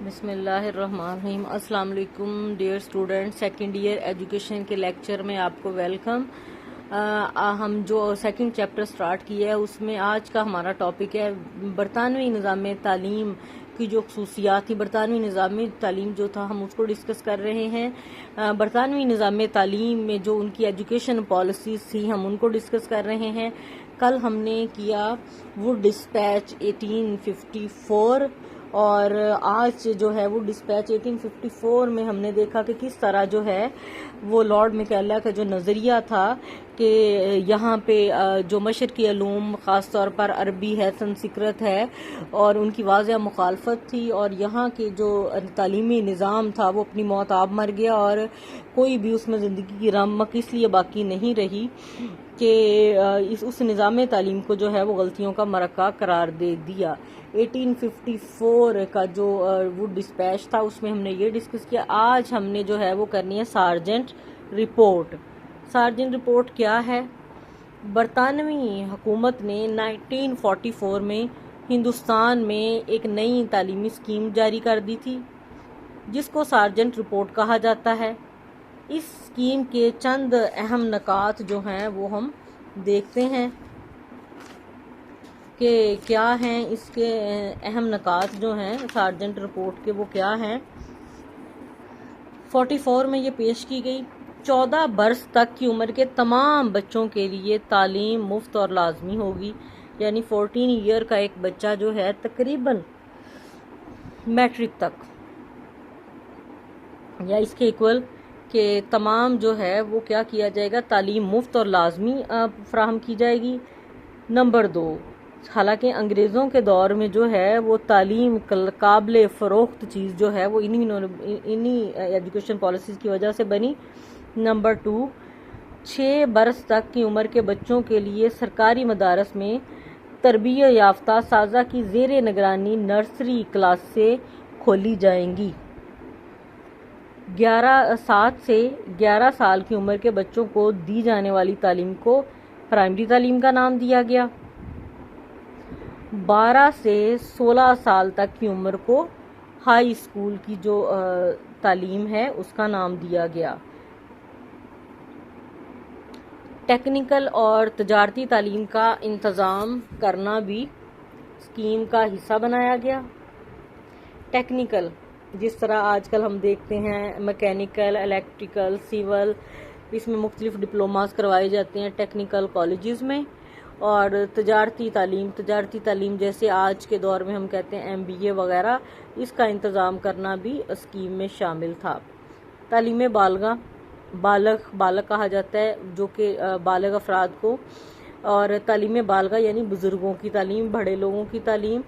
بسم اللہ الرحمن الرحیم۔ السلام علیکم dear student, second year education کے لیکچر میں آپ کو ویلکم۔ ہم جو سیکنڈ چیپٹر سٹارٹ کیا ہے اس میں آج کا ہمارا ٹاپک ہے برطانوی نظام تعلیم کی جو خصوصیات تھی۔ برطانوی نظام تعلیم جو تھا ہم اس کو ڈسکس کر رہے ہیں۔ برطانوی نظام تعلیم میں جو ان کی ایجوکیشن پالیسیز تھی ہم ان کو ڈسکس کر رہے ہیں۔ کل ہم نے کیا وہ ڈسپیچ 1854 اور آج جو ہے وہ ڈسپیچ 1854 میں ہم نے دیکھا کہ کس طرح جو ہے وہ لارڈ میکالا کا جو نظریہ تھا کہ یہاں پہ جو مشرقی علوم خاص طور پر عربی ہے، سنسکرت ہے، اور ان کی واضح مخالفت تھی، اور یہاں کے جو تعلیمی نظام تھا وہ اپنی موت آپ مر گیا اور کوئی بھی اس میں زندگی کی رمق اس لیے باقی نہیں رہی کہ اس نظام تعلیم کو جو ہے وہ غلطیوں کا مرکہ قرار دے دیا۔ 1854 کا جو وہ ڈسپیچ تھا اس میں ہم نے یہ ڈسکس کیا۔ آج ہم نے جو ہے وہ کرنی ہے سارجنٹ رپورٹ۔ سارجنٹ رپورٹ کیا ہے؟ برطانوی حکومت نے 1944 میں ہندوستان میں ایک نئی تعلیمی اسکیم جاری کر دی تھی جس کو سارجنٹ رپورٹ کہا جاتا ہے۔ اس اسکیم کے چند اہم نکات جو ہیں وہ ہم دیکھتے ہیں کہ کیا ہیں اس کے اہم نکات جو ہیں سارجنٹ رپورٹ کے، وہ کیا ہیں۔ 44 میں یہ پیش کی گئی 14 برس تک کی عمر کے تمام بچوں کے لیے تعلیم مفت اور لازمی ہوگی، یعنی 14 ایئر کا ایک بچہ جو ہے تقریباً میٹرک تک یا اس کے ایکول کہ تمام جو ہے وہ کیا کیا جائے گا، تعلیم مفت اور لازمی فراہم کی جائے گی۔ نمبر 2، حالانکہ انگریزوں کے دور میں جو ہے وہ تعلیم قابل فروخت چیز جو ہے وہ انہی ایجوکیشن پالیسیز کی وجہ سے بنی۔ نمبر 2، 6 برس تک کی عمر کے بچوں کے لیے سرکاری مدارس میں تربیت یافتہ اساتذہ کی زیر نگرانی نرسری کلاس سے کھولی جائیں گی۔ 7 سے 11 سال کی عمر کے بچوں کو دی جانے والی تعلیم کو پرائمری تعلیم کا نام دیا گیا۔ 12 سے 16 سال تک کی عمر کو ہائی اسکول کی جو تعلیم ہے اس کا نام دیا گیا۔ ٹیکنیکل اور تجارتی تعلیم کا انتظام کرنا بھی اسکیم کا حصہ بنایا گیا۔ ٹیکنیکل، جس طرح آج کل ہم دیکھتے ہیں میکینیکل، الیکٹریکل، سیول، اس میں مختلف ڈپلوماز کروائے جاتے ہیں ٹیکنیکل کالجز میں۔ اور تجارتی تعلیم جیسے آج کے دور میں ہم کہتے ہیں MBA وغیرہ، اس کا انتظام کرنا بھی اسکیم میں شامل تھا۔ تعلیم بالغ کہا جاتا ہے جو کہ بالغ افراد کو، اور تعلیم بالغہ یعنی بزرگوں کی تعلیم، بڑے لوگوں کی تعلیم،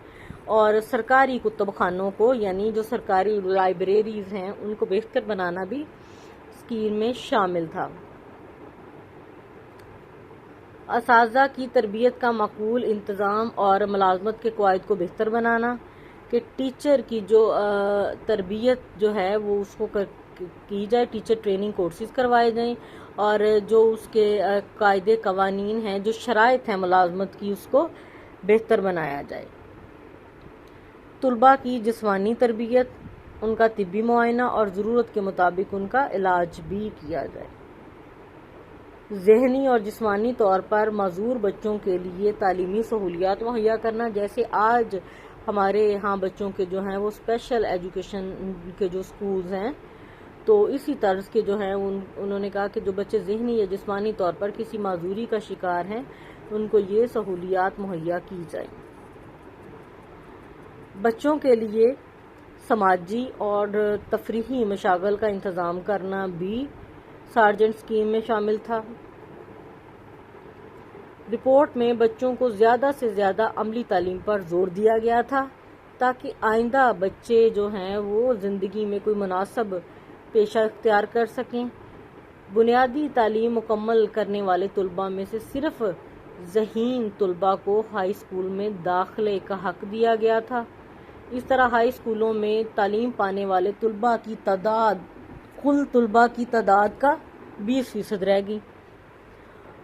اور سرکاری کتب خانوں کو یعنی جو سرکاری لائبریریز ہیں ان کو بہتر بنانا بھی اسکیم میں شامل تھا۔ اساتذہ کی تربیت کا معقول انتظام اور ملازمت کے قواعد کو بہتر بنانا، کہ ٹیچر کی جو تربیت جو ہے وہ اس کو کی جائے، ٹیچر ٹریننگ کورسز کروائے جائیں، اور جو اس کے قاعدے قوانین ہیں، جو شرائط ہیں ملازمت کی، اس کو بہتر بنایا جائے۔ طلباء کی جسمانی تربیت، ان کا طبی معائنہ اور ضرورت کے مطابق ان کا علاج بھی کیا جائے۔ ذہنی اور جسمانی طور پر معذور بچوں کے لیے تعلیمی سہولیات مہیا کرنا، جیسے آج ہمارے ہاں بچوں کے جو ہیں وہ اسپیشل ایجوکیشن کے جو سکولز ہیں، تو اسی طرز کے جو ہیں انہوں نے کہا کہ جو بچے ذہنی یا جسمانی طور پر کسی معذوری کا شکار ہیں ان کو یہ سہولیات مہیا کی جائیں۔ بچوں کے لیے سماجی اور تفریحی مشاغل کا انتظام کرنا بھی سارجنٹ اسکیم میں شامل تھا۔ رپورٹ میں بچوں کو زیادہ سے زیادہ عملی تعلیم پر زور دیا گیا تھا تاکہ آئندہ بچے جو ہیں وہ زندگی میں کوئی مناسب پیشہ اختیار کر سکیں۔ بنیادی تعلیم مکمل کرنے والے طلباء میں سے صرف ذہین طلباء کو ہائی اسکول میں داخلے کا حق دیا گیا تھا۔ اس طرح ہائی اسکولوں میں تعلیم پانے والے طلباء کی تعداد کل طلباء کی تعداد کا 20% رہ گئی۔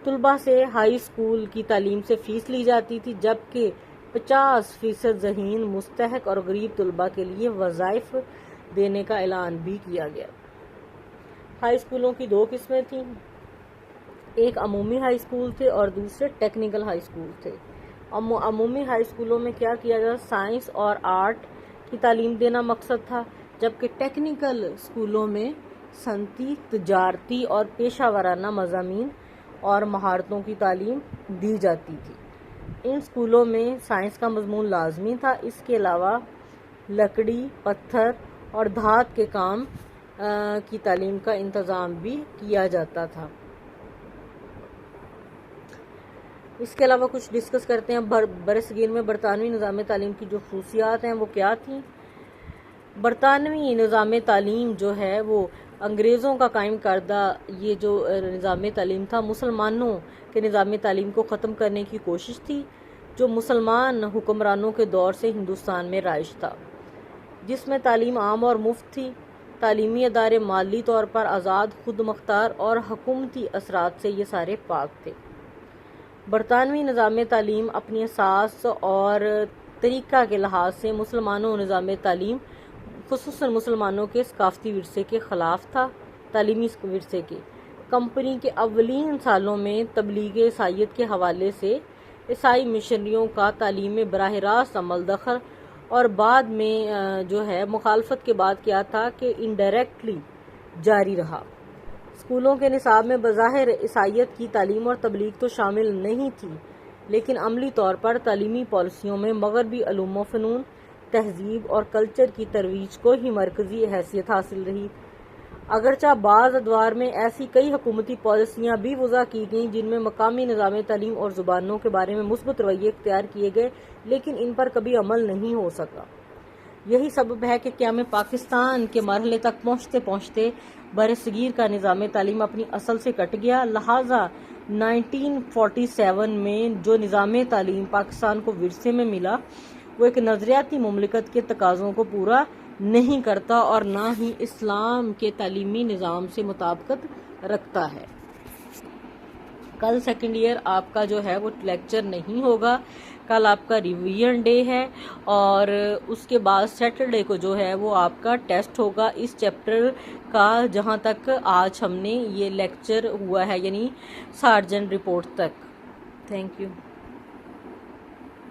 طلباء سے ہائی اسکول کی تعلیم سے فیس لی جاتی تھی، جبکہ 50% ذہین مستحق اور غریب طلباء کے لیے وظائف دینے کا اعلان بھی کیا گیا۔ ہائی اسکولوں کی 2 قسمیں تھیں، ایک عمومی ہائی اسکول تھے اور دوسرے ٹیکنیکل ہائی اسکول تھے۔ عمومی ہائی اسکولوں میں کیا کیا جاتا؟ سائنس اور آرٹ کی تعلیم دینا مقصد تھا، جبکہ ٹیکنیکل اسکولوں میں صنعتی، تجارتی اور پیشہ ورانہ مضامین اور مہارتوں کی تعلیم دی جاتی تھی۔ ان اسکولوں میں سائنس کا مضمون لازمی تھا، اس کے علاوہ لکڑی، پتھر اور دھات کے کام کی تعلیم کا انتظام بھی کیا جاتا تھا۔ اس کے علاوہ کچھ ڈسکس کرتے ہیں برصغیر میں برطانوی نظام تعلیم کی جو خصوصیات ہیں وہ کیا تھیں۔ برطانوی نظام تعلیم جو ہے وہ انگریزوں کا قائم کردہ یہ جو نظام تعلیم تھا، مسلمانوں کے نظام تعلیم کو ختم کرنے کی کوشش تھی، جو مسلمان حکمرانوں کے دور سے ہندوستان میں رائج تھا، جس میں تعلیم عام اور مفت تھی۔ تعلیمی ادارے مالی طور پر آزاد، خود مختار اور حکومتی اثرات سے یہ سارے پاک تھے۔ برطانوی نظام تعلیم اپنی اساس اور طریقہ کے لحاظ سے مسلمانوں نظام تعلیم خصوصاً مسلمانوں کے ثقافتی ورثے کے خلاف تھا۔ تعلیمی ورثے کے کمپنی کے اولین سالوں میں تبلیغ عیسائیت کے حوالے سے عیسائی مشنریوں کا تعلیم میں براہ راست عمل دخل اور بعد میں جو ہے مخالفت کے بعد کیا تھا کہ انڈائریکٹلی جاری رہا۔ اسکولوں کے نصاب میں بظاہر عیسائیت کی تعلیم اور تبلیغ تو شامل نہیں تھی، لیکن عملی طور پر تعلیمی پالیسیوں میں مغربی علوم و فنون، تہذیب اور کلچر کی ترویج کو ہی مرکزی حیثیت حاصل رہی۔ اگرچہ بعض ادوار میں ایسی کئی حکومتی پالیسیاں بھی وضع کی گئیں جن میں مقامی نظام تعلیم اور زبانوں کے بارے میں مثبت رویے اختیار کیے گئے، لیکن ان پر کبھی عمل نہیں ہو سکا۔ یہی سبب ہے کہ قیام پاکستان کے مرحلے تک پہنچتے پہنچتے برصغیر کا نظام تعلیم اپنی اصل سے کٹ گیا، لہٰذا 1947 میں جو نظام تعلیم پاکستان کو ورثے میں ملا وہ ایک نظریاتی مملکت کے تقاضوں کو پورا نہیں کرتا اور نہ ہی اسلام کے تعلیمی نظام سے مطابقت رکھتا ہے۔ کل سیکنڈ ایئر آپ کا جو ہے وہ لیکچر نہیں ہوگا، کل آپ کا ریویژن ڈے ہے اور اس کے بعد سیٹرڈے کو جو ہے وہ آپ کا ٹیسٹ ہوگا اس چیپٹر کا، جہاں تک آج ہم نے یہ لیکچر ہوا ہے، یعنی سارجنٹ رپورٹ تک۔ Thank you.